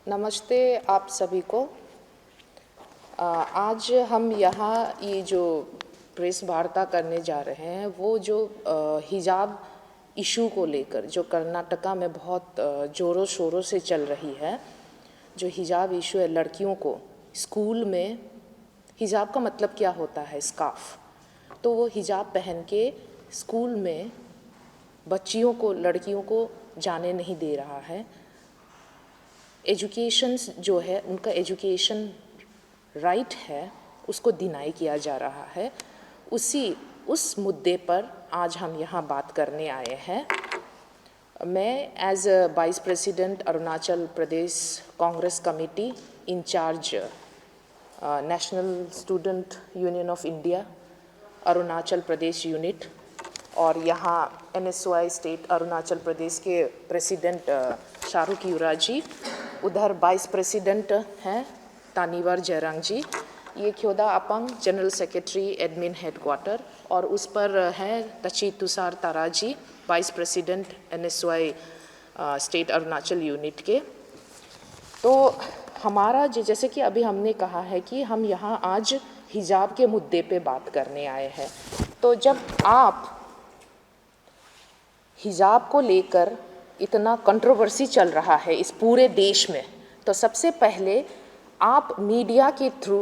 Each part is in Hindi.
नमस्ते आप सभी को। आज हम यहाँ ये जो प्रेस वार्ता करने जा रहे हैं वो जो हिजाब इशू को लेकर जो कर्नाटका में बहुत ज़ोरों शोरों से चल रही है। जो हिजाब इशू है, लड़कियों को स्कूल में हिजाब का मतलब क्या होता है, स्कार्फ, तो वो हिजाब पहन के स्कूल में बच्चियों को, लड़कियों को जाने नहीं दे रहा है। एजुकेशन जो है, उनका एजुकेशन राइट है, उसको डिनाई किया जा रहा है। उस मुद्दे पर आज हम यहाँ बात करने आए हैं। मैं as vice president Arunachal Pradesh Congress committee incharge national student union of India Arunachal Pradesh unit और यहाँ NSY स्टेट अरुणाचल प्रदेश के प्रेसिडेंट शाहरुख युवराज जी, उधर वाइस प्रेसिडेंट हैं तानीवर जयरांग जी, ये ख्योदा अपंग जनरल सेक्रेटरी एडमिन हेडक्वार्टर, और उस पर हैं Tachi Tushar Tara ji, vice president NSY state Arunachal unit के। तो हमारा जैसे कि अभी हमने कहा है कि हम यहाँ आज हिजाब के मुद्दे पे बात करने आए हैं। तो जब आप हिजाब को लेकर इतना कंट्रोवर्सी चल रहा है इस पूरे देश में, तो सबसे पहले आप मीडिया के थ्रू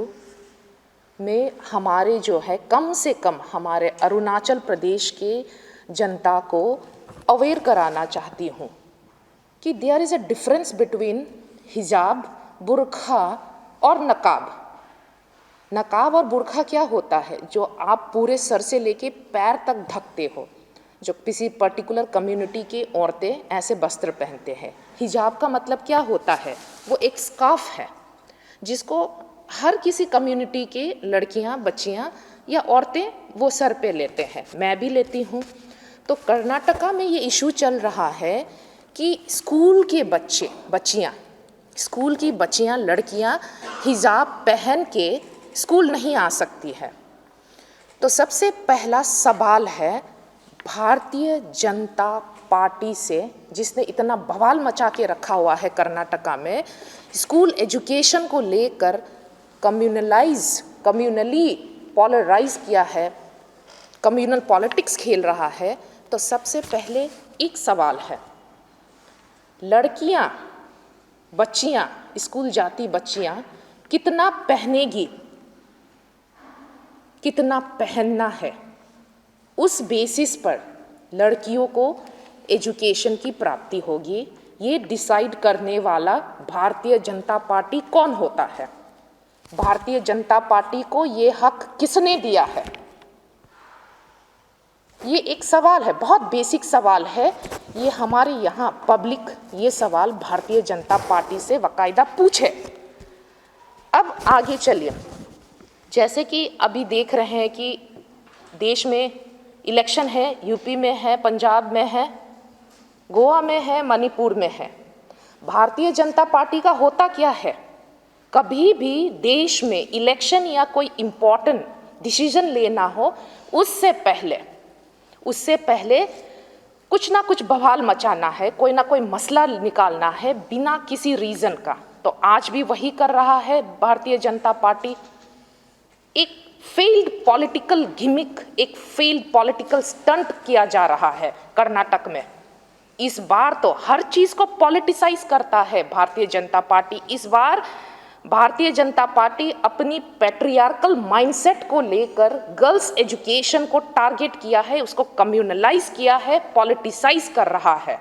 में हमारे जो है कम से कम हमारे अरुणाचल प्रदेश के जनता को अवेयर कराना चाहती हूँ कि there is a difference between हिजाब, बुर्खा और नकाब। नकाब और बुर्खा क्या होता है? जो आप पूरे सर से लेके पैर तक ढकते हो, जो किसी पर्टिकुलर कम्युनिटी की औरतें ऐसे वस्त्र पहनते हैं। हिजाब का मतलब क्या होता है? वो एक स्कार्फ है जिसको हर किसी कम्युनिटी के लड़कियां, बच्चियां या औरतें वो सर पे लेते हैं, मैं भी लेती हूँ। तो कर्नाटका में ये इशू चल रहा है कि स्कूल के स्कूल की बच्चियां, लड़कियां हिजाब पहन के स्कूल नहीं आ सकती है। तो सबसे पहला सवाल है भारतीय जनता पार्टी से, जिसने इतना बवाल मचा के रखा हुआ है कर्नाटका में, स्कूल एजुकेशन को लेकर कम्युनली पोलराइज किया है, कम्युनल पॉलिटिक्स खेल रहा है। तो सबसे पहले एक सवाल है, लड़कियां, बच्चियां, स्कूल जाती बच्चियां कितना पहनेगी, कितना पहनना है, उस बेसिस पर लड़कियों को एजुकेशन की प्राप्ति होगी। ये डिसाइड करने वाला भारतीय जनता पार्टी कौन होता है? भारतीय जनता पार्टी को ये हक किसने दिया है? ये एक सवाल है, बहुत बेसिक सवाल है। ये हमारे यहाँ पब्लिक ये सवाल भारतीय जनता पार्टी से बाकायदा पूछे। अब आगे चलिए, जैसे कि अभी देख रहे हैं कि देश में इलेक्शन है, यूपी में है, पंजाब में है, गोवा में है, मणिपुर में है। भारतीय जनता पार्टी का होता क्या है? कभी भी देश में इलेक्शन या कोई इम्पोर्टेंट डिसीजन लेना हो, उससे पहले कुछ ना कुछ बवाल मचाना है, कोई ना कोई मसला निकालना है बिना किसी रीज़न का। तो आज भी वही कर रहा है भारतीय जनता पार्टी। एक फेल्ड पॉलिटिकल गिमिक, एक फेल्ड पॉलिटिकल स्टंट किया जा रहा है कर्नाटक में। इस बार तो हर चीज़ को पॉलिटिसाइज करता है भारतीय जनता पार्टी। इस बार भारतीय जनता पार्टी अपनी पैट्रियार्कल माइंडसेट को लेकर गर्ल्स एजुकेशन को टारगेट किया है, उसको कम्युनलाइज किया है, पॉलिटिसाइज कर रहा है।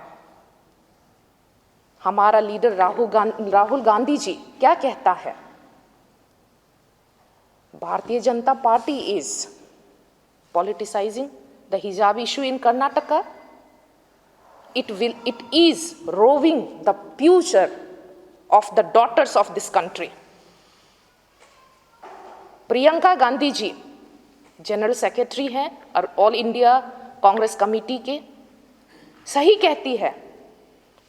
हमारा लीडर राहुल गांधी जी क्या कहता है? Bharatiya Janata party is politicizing the hijab issue in Karnataka. It is robbing the future of the daughters of this country. Priyanka Gandhi ji general secretary हैं और ऑल इंडिया कांग्रेस कमेटी के, सही कहती है,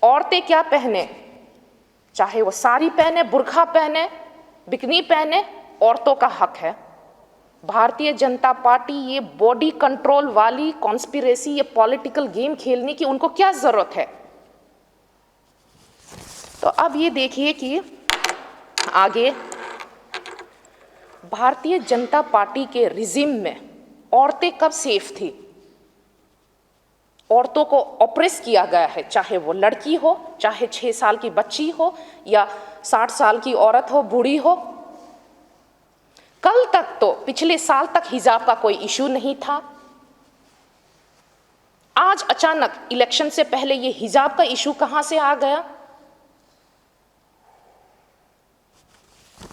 औरतें क्या पहने, चाहे वो साड़ी पहने, बुर्खा पहने, बिकनी पहने, औरतों का हक है। भारतीय जनता पार्टी ये बॉडी कंट्रोल वाली कॉन्स्पिरेसी, ये पॉलिटिकल गेम खेलने की उनको क्या जरूरत है? तो अब ये देखिए कि आगे भारतीय जनता पार्टी के रिजिम में औरतें कब सेफ थी? औरतों को ऑप्रेस किया गया है, चाहे वो लड़की हो, चाहे 6 साल की बच्ची हो या 60 साल की औरत हो, बूढ़ी हो। कल तक तो पिछले साल तक हिजाब का कोई इशू नहीं था। आज अचानक इलेक्शन से पहले ये हिजाब का इशू कहां से आ गया?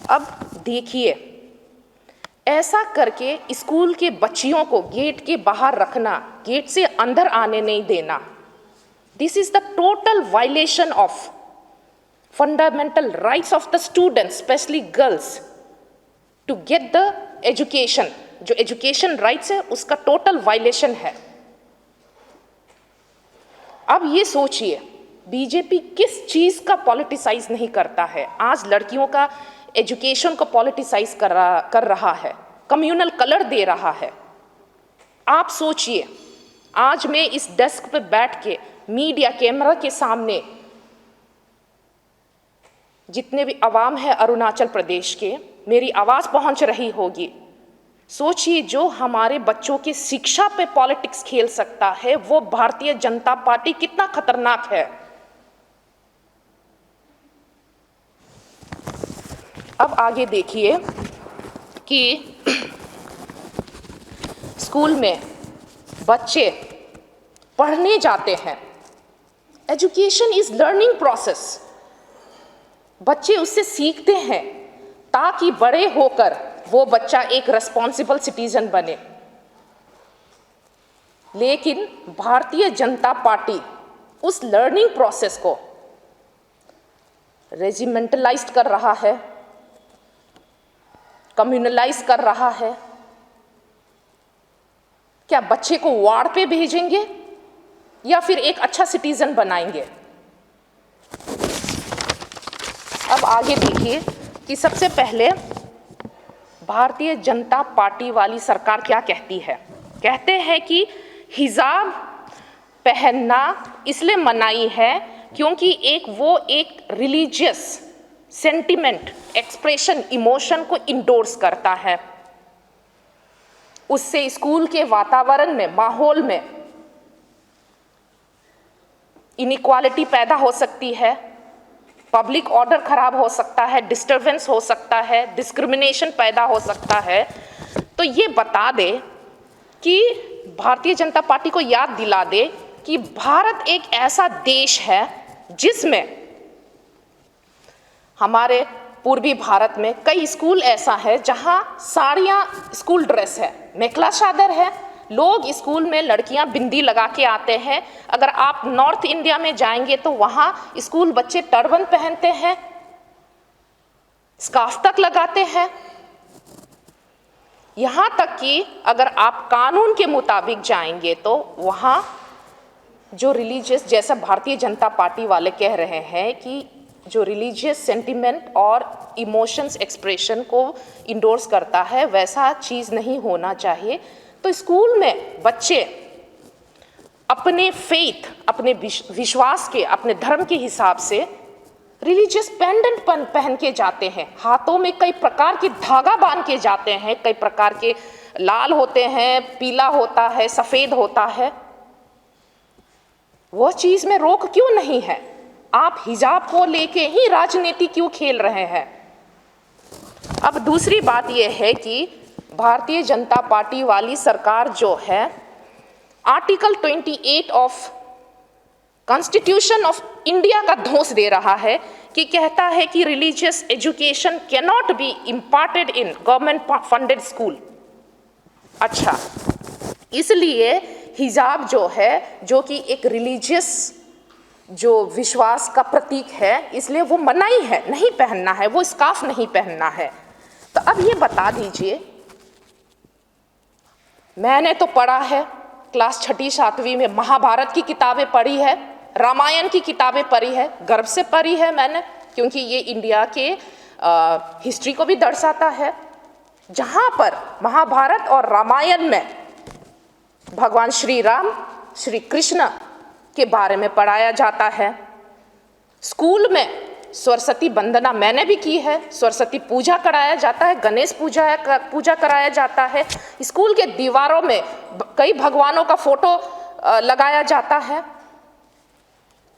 अब देखिए, ऐसा करके स्कूल के बच्चियों को गेट के बाहर रखना, गेट से अंदर आने नहीं देना, this is the total violation of fundamental rights of the students, specially girls, to get the education. जो एजुकेशन राइट्स है उसका टोटल वायलेशन है। अब ये सोचिए, बीजेपी किस चीज का पॉलिटिसाइज नहीं करता है। आज लड़कियों का एजुकेशन को पॉलिटिसाइज कर रहा है, कम्युनल कलर दे रहा है। आप सोचिए, आज मैं इस डेस्क पे बैठ के मीडिया कैमरा के सामने जितने भी अवाम है अरुणाचल प्रदेश के, मेरी आवाज पहुंच रही होगी। सोचिए, जो हमारे बच्चों की शिक्षा पे पॉलिटिक्स खेल सकता है, वो भारतीय जनता पार्टी कितना खतरनाक है। अब आगे देखिए कि स्कूल में बच्चे पढ़ने जाते हैं। Education is learning process. बच्चे उससे सीखते हैं ताकि बड़े होकर वो बच्चा एक रिस्पॉन्सिबल सिटीजन बने। लेकिन भारतीय जनता पार्टी उस लर्निंग प्रोसेस को रेजिमेंटलाइज कर रहा है, कम्युनलाइज कर रहा है। क्या बच्चे को वार्ड पे भेजेंगे या फिर एक अच्छा सिटीजन बनाएंगे? अब आगे देखिए कि सबसे पहले भारतीय जनता पार्टी वाली सरकार क्या कहती है। कहते हैं कि हिजाब पहनना इसलिए मनाही है क्योंकि एक रिलीजियस सेंटिमेंट, एक्सप्रेशन, इमोशन को इंडोर्स करता है। उससे स्कूल के वातावरण में, माहौल में इनइक्वालिटी पैदा हो सकती है, पब्लिक ऑर्डर खराब हो सकता है, डिस्टरबेंस हो सकता है, डिस्क्रिमिनेशन पैदा हो सकता है। तो ये बता दे कि भारतीय जनता पार्टी को याद दिला दे कि भारत एक ऐसा देश है जिसमें हमारे पूर्वी भारत में कई स्कूल ऐसा है जहां साड़ियां स्कूल ड्रेस है, मेखला चादर है। लोग स्कूल में लड़कियां बिंदी लगा के आते हैं। अगर आप नॉर्थ इंडिया में जाएंगे तो वहां स्कूल बच्चे टर्बन पहनते हैं, स्कार्फ तक लगाते हैं। यहां तक कि अगर आप कानून के मुताबिक जाएंगे तो वहां जो रिलीजियस, जैसा भारतीय जनता पार्टी वाले कह रहे हैं कि जो रिलीजियस सेंटिमेंट और इमोशंस एक्सप्रेशन को इंडोर्स करता है, वैसा चीज़ नहीं होना चाहिए। तो स्कूल में बच्चे अपने फेथ, अपने विश्वास के, अपने धर्म के हिसाब से रिलीजियस पेंडेंट पहन के जाते हैं। हाथों में कई प्रकार के धागा बांध के जाते हैं, कई प्रकार के लाल होते हैं, पीला होता है, सफ़ेद होता है। वह चीज़ में रोक क्यों नहीं है? आप हिजाब को लेके ही राजनीति क्यों खेल रहे हैं? अब दूसरी बात यह है कि भारतीय जनता पार्टी वाली सरकार जो है, article 28 of constitution of India का धौंस दे रहा है कि कहता है कि religious education can not be imparted in government funded school. अच्छा, इसलिए हिजाब जो है, जो कि एक रिलीजियस जो विश्वास का प्रतीक है, इसलिए वो मनाही है, नहीं पहनना है, वो स्कार्फ नहीं पहनना है। तो अब ये बता दीजिए, मैंने तो पढ़ा है क्लास 6ठी 7वीं में, महाभारत की किताबें पढ़ी है, रामायण की किताबें पढ़ी है, गर्व से पढ़ी है मैंने, क्योंकि ये इंडिया के हिस्ट्री को भी दर्शाता है। जहाँ पर महाभारत और रामायण में भगवान श्री राम, श्री कृष्ण के बारे में पढ़ाया जाता है। स्कूल में सरस्वती वंदना मैंने भी की है, सरस्वती पूजा कराया जाता है, गणेश पूजा कराया जाता है, स्कूल के दीवारों में कई भगवानों का फोटो लगाया जाता है।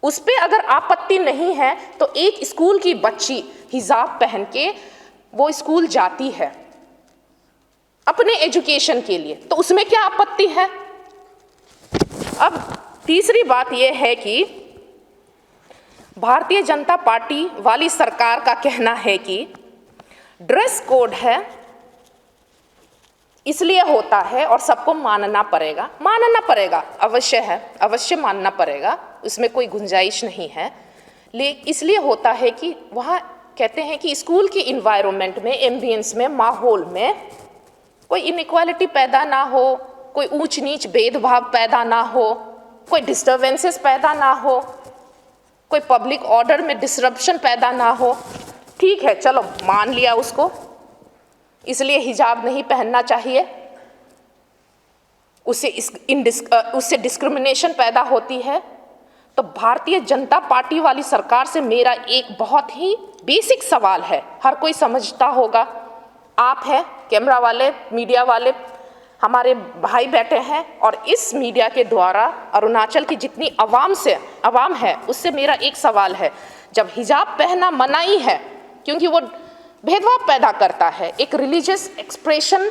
उस पे अगर आपत्ति नहीं है तो एक स्कूल की बच्ची हिजाब पहन के वो स्कूल जाती है अपने एजुकेशन के लिए, तो उसमें क्या आपत्ति है? अब तीसरी बात यह है कि भारतीय जनता पार्टी वाली सरकार का कहना है कि ड्रेस कोड है इसलिए होता है और सबको मानना पड़ेगा, अवश्य है, अवश्य मानना पड़ेगा, उसमें कोई गुंजाइश नहीं है। लेकिन इसलिए होता है कि वहाँ कहते हैं कि स्कूल की इन्वायरमेंट में, एम्बियंस में, माहौल में कोई इनइक्वालिटी पैदा ना हो, कोई ऊंच नीच भेदभाव पैदा ना हो, कोई डिस्टर्बेंसेस पैदा ना हो, कोई पब्लिक ऑर्डर में डिसरप्शन पैदा ना हो। ठीक है, चलो मान लिया उसको, इसलिए हिजाब नहीं पहनना चाहिए, उससे डिस्क्रिमिनेशन पैदा होती है। तो भारतीय जनता पार्टी वाली सरकार से मेरा एक बहुत ही बेसिक सवाल है, हर कोई समझता होगा, आप हैं कैमरा वाले, मीडिया वाले, हमारे भाई बैठे हैं, और इस मीडिया के द्वारा अरुणाचल की जितनी आवाम है उससे मेरा एक सवाल है, जब हिजाब पहनना मनाही है क्योंकि वो भेदभाव पैदा करता है, एक रिलीजियस एक्सप्रेशन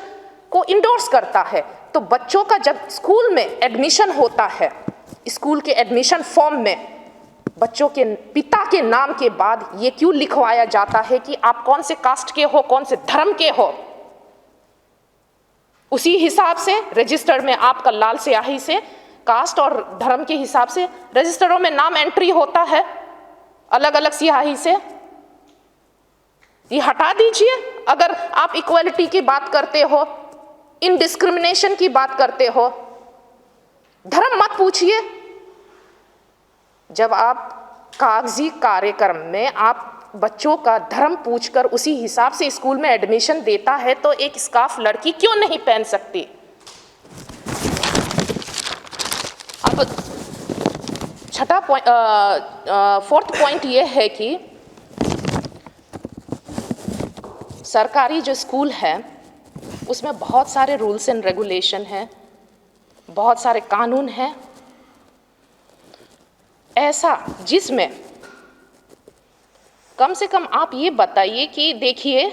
को इंडोर्स करता है, तो बच्चों का जब स्कूल में एडमिशन होता है, स्कूल के एडमिशन फॉर्म में बच्चों के पिता के नाम के बाद ये क्यों लिखवाया जाता है कि आप कौन से कास्ट के हो, कौन से धर्म के हो? उसी हिसाब से रजिस्टर में आपका लाल स्याही से कास्ट और धर्म के हिसाब से रजिस्टरों में नाम एंट्री होता है, अलग अलग स्याही से। ये हटा दीजिए। अगर आप इक्वालिटी की बात करते हो, इनडिस्क्रिमिनेशन की बात करते हो, धर्म मत पूछिए। जब आप कागजी कार्यक्रम में आप बच्चों का धर्म पूछकर उसी हिसाब से स्कूल में एडमिशन देता है, तो एक स्कार्फ लड़की क्यों नहीं पहन सकती? अब फोर्थ पॉइंट ये है कि सरकारी जो स्कूल है उसमें बहुत सारे रूल्स एंड रेगुलेशन हैं, बहुत सारे कानून हैं, ऐसा जिसमें कम से कम आप ये बताइए कि देखिए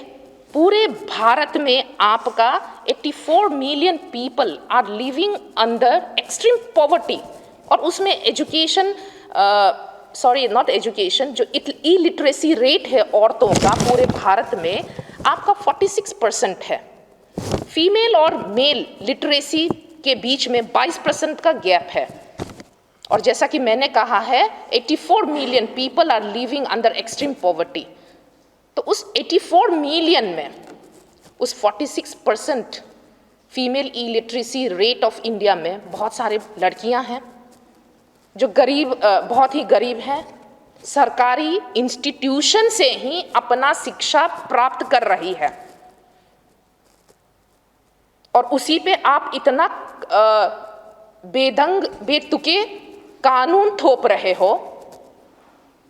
पूरे भारत में आपका 84 million people are living under extreme poverty, और उसमें एजुकेशन नॉट एजुकेशन, जो इलिटरेसी रेट है औरतों का पूरे भारत में आपका 46% है। फीमेल और मेल लिटरेसी के बीच में 22% का गैप है, और जैसा कि मैंने कहा है 84 million people are living under extreme poverty. तो उस 84 मिलियन में उस 46% female illiteracy rate of India में बहुत सारे लड़कियां हैं जो गरीब, बहुत ही गरीब हैं, सरकारी इंस्टीट्यूशन से ही अपना शिक्षा प्राप्त कर रही है, और उसी पे आप इतना बेदंग बेतुके कानून थोप रहे हो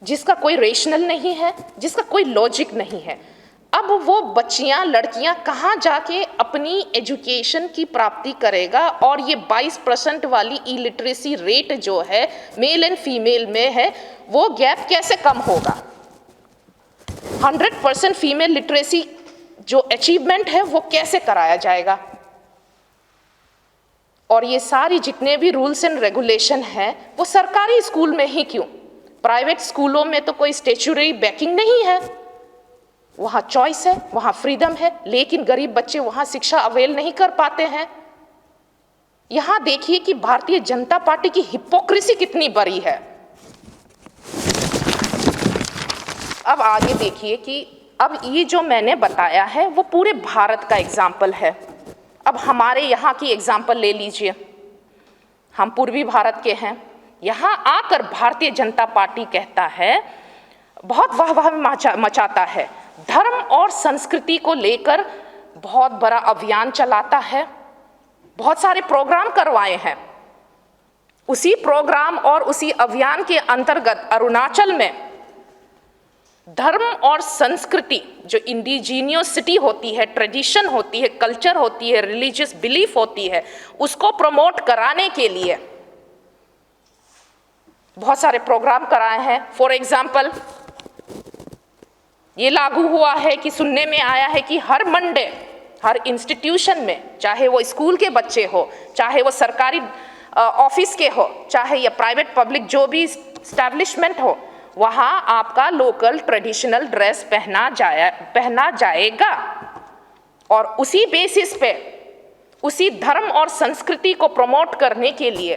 जिसका कोई रेशनल नहीं है, जिसका कोई लॉजिक नहीं है। अब वो बच्चियां, लड़कियां कहाँ जाके अपनी एजुकेशन की प्राप्ति करेगा? और ये 22% वाली इलिटरेसी रेट जो है मेल एंड फीमेल में है, वो गैप कैसे कम होगा? 100% फीमेल लिटरेसी जो अचीवमेंट है वो कैसे कराया जाएगा? और ये सारी जितने भी रूल्स एंड रेगुलेशन हैं वो सरकारी स्कूल में ही क्यों? प्राइवेट स्कूलों में तो कोई स्टैट्यूटरी बैकिंग नहीं है, वहाँ चॉइस है, वहाँ फ्रीडम है, लेकिन गरीब बच्चे वहाँ शिक्षा अवेल नहीं कर पाते हैं। यहाँ देखिए कि भारतीय जनता पार्टी की हिपोक्रेसी कितनी बड़ी है। अब आगे देखिए कि अब ये जो मैंने बताया है वो पूरे भारत का एग्जाम्पल है। अब हमारे यहाँ की एग्जाम्पल ले लीजिए, हम पूर्वी भारत के हैं। यहाँ आकर भारतीय जनता पार्टी कहता है, बहुत वाह मचाता है, धर्म और संस्कृति को लेकर बहुत बड़ा अभियान चलाता है, बहुत सारे प्रोग्राम करवाए हैं। उसी प्रोग्राम और उसी अभियान के अंतर्गत अरुणाचल में धर्म और संस्कृति, जो इंडिजीनियसिटी होती है, ट्रेडिशन होती है, कल्चर होती है, रिलीजियस बिलीफ होती है, उसको प्रमोट कराने के लिए बहुत सारे प्रोग्राम कराए हैं। फॉर एग्जाम्पल, ये लागू हुआ है कि सुनने में आया है कि हर मंडे हर इंस्टीट्यूशन में, चाहे वो स्कूल के बच्चे हो, चाहे वो सरकारी ऑफिस के हो, चाहे या प्राइवेट पब्लिक जो भी स्टैब्लिशमेंट हो, वहाँ आपका लोकल ट्रेडिशनल ड्रेस पहना जाएगा। और उसी बेसिस पे, उसी धर्म और संस्कृति को प्रमोट करने के लिए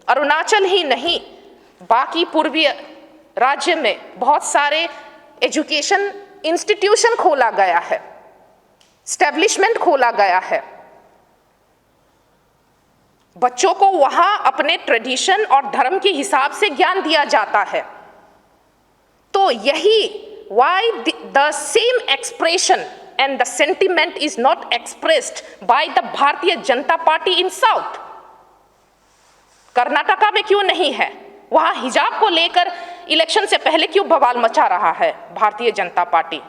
अरुणाचल ही नहीं, बाकी पूर्वी राज्य में बहुत सारे एजुकेशन इंस्टीट्यूशन खोला गया है, स्टैब्लिशमेंट खोला गया है। बच्चों को वहाँ अपने ट्रेडिशन और धर्म के हिसाब से ज्ञान दिया जाता है। तो यही why the same expression and the sentiment is not expressed by the Bharatiya Janata party in South। Karnataka में क्यों नहीं है? वहाँ हिजाब को लेकर इलेक्शन से पहले क्यों बवाल मचा रहा है भारतीय जनता पार्टी?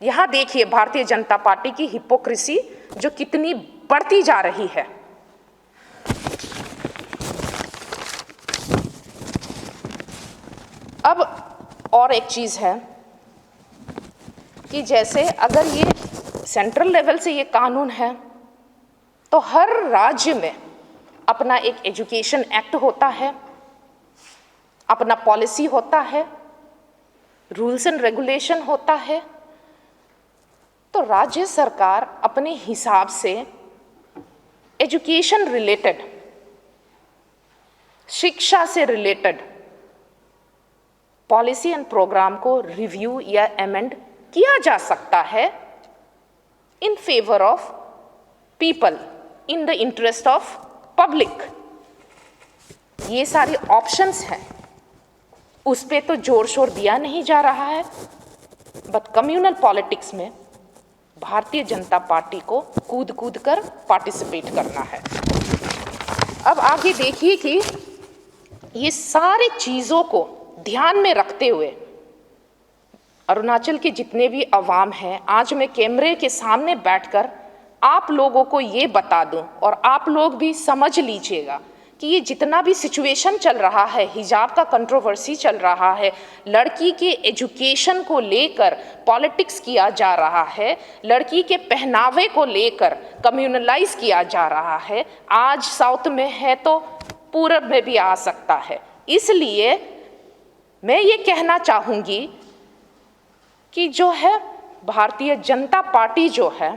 यहाँ देखिए भारतीय जनता पार्टी की हिपोक्रेसी जो कितनी बढ़ती जा रही है। अब और एक चीज़ है कि जैसे अगर ये सेंट्रल लेवल से ये कानून है, तो हर राज्य में अपना एक एजुकेशन एक्ट होता है, अपना पॉलिसी होता है, रूल्स एंड रेगुलेशन होता है। तो राज्य सरकार अपने हिसाब से एजुकेशन रिलेटेड, शिक्षा से रिलेटेड पॉलिसी एंड प्रोग्राम को रिव्यू या अमेंड किया जा सकता है in favour of people, in the interest of public. ये सारे ऑप्शंस हैं, उस पे तो जोर शोर दिया नहीं जा रहा है। बट कम्युनल पॉलिटिक्स में भारतीय जनता पार्टी को कूद कूद कर पार्टिसिपेट करना है। अब आगे देखिए कि ये सारे चीज़ों को ध्यान में रखते हुए अरुणाचल के जितने भी अवाम हैं, आज मैं कैमरे के सामने बैठकर आप लोगों को ये बता दूं और आप लोग भी समझ लीजिएगा कि ये जितना भी सिचुएशन चल रहा है, हिजाब का कंट्रोवर्सी चल रहा है, लड़की के एजुकेशन को लेकर पॉलिटिक्स किया जा रहा है, लड़की के पहनावे को लेकर कम्युनलाइज किया जा रहा है, आज साउथ में है तो पूरब में भी आ सकता है। इसलिए मैं ये कहना चाहूँगी कि जो है भारतीय जनता पार्टी जो है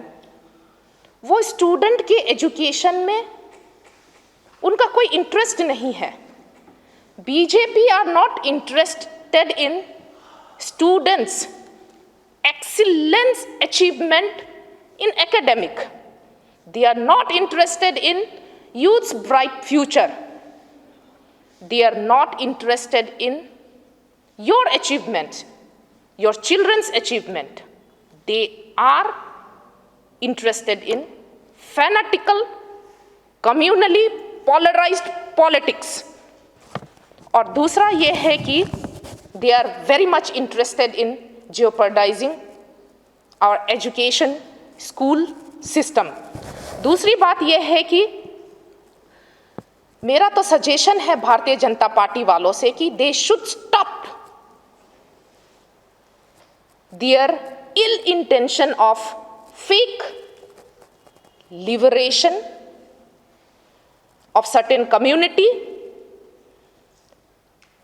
वो स्टूडेंट के एजुकेशन में उनका कोई इंटरेस्ट नहीं है। BJP are not interested in students excellence achievement in academic, they are not interested in youth's bright future, they are not interested in your achievement, your children's achievement. They are interested in fanatical, communally polarized politics. और दूसरा ये है कि they are very much interested in jeopardizing our education school system. दूसरी बात ये है कि मेरा तो सजेशन है भारतीय जनता पार्टी वालों से कि they should stop their ill intention of fake liberation of certain community,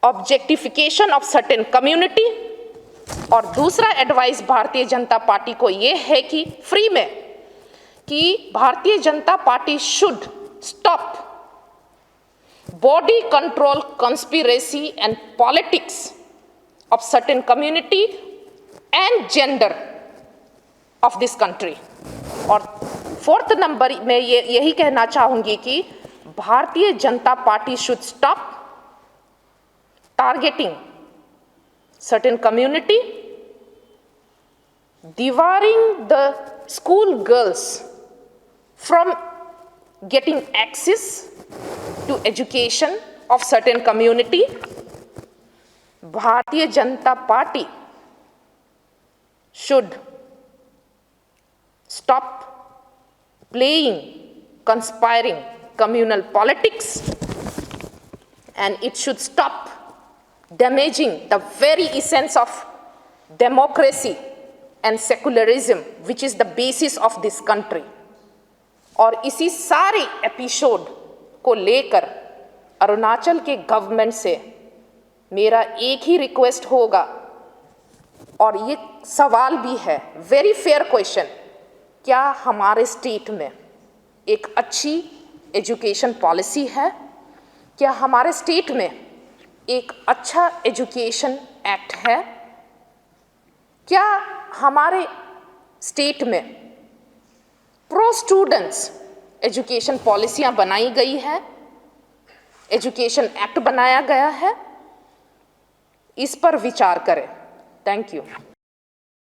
objectification of certain community. और दूसरा एडवाइस भारतीय जनता पार्टी को यह है कि फ्री में कि Bharatiya Janata party should stop body control conspiracy and politics of certain community and gender of this country. और फोर्थ नंबर में यही कहना चाहूंगी कि Bharatiya Janata party should stop targeting certain community, debarring the school girls from getting access to education of certain community, Bharatiya Janata party should stop playing conspiring communal politics, and it should stop damaging the very essence of democracy and secularism, which is the basis of this country. और इसी सारे एपिसोड को लेकर अरुणाचल के गवर्नमेंट से मेरा एक ही रिक्वेस्ट होगा, और ये सवाल भी है, वेरी फेयर क्वेश्चन, क्या हमारे स्टेट में एक अच्छी एजुकेशन पॉलिसी है? क्या हमारे स्टेट में एक अच्छा एजुकेशन एक्ट है? क्या हमारे स्टेट में प्रो स्टूडेंट्स एजुकेशन पॉलिसियां बनाई गई है, एजुकेशन एक्ट बनाया गया है? इस पर विचार करें। Thank you.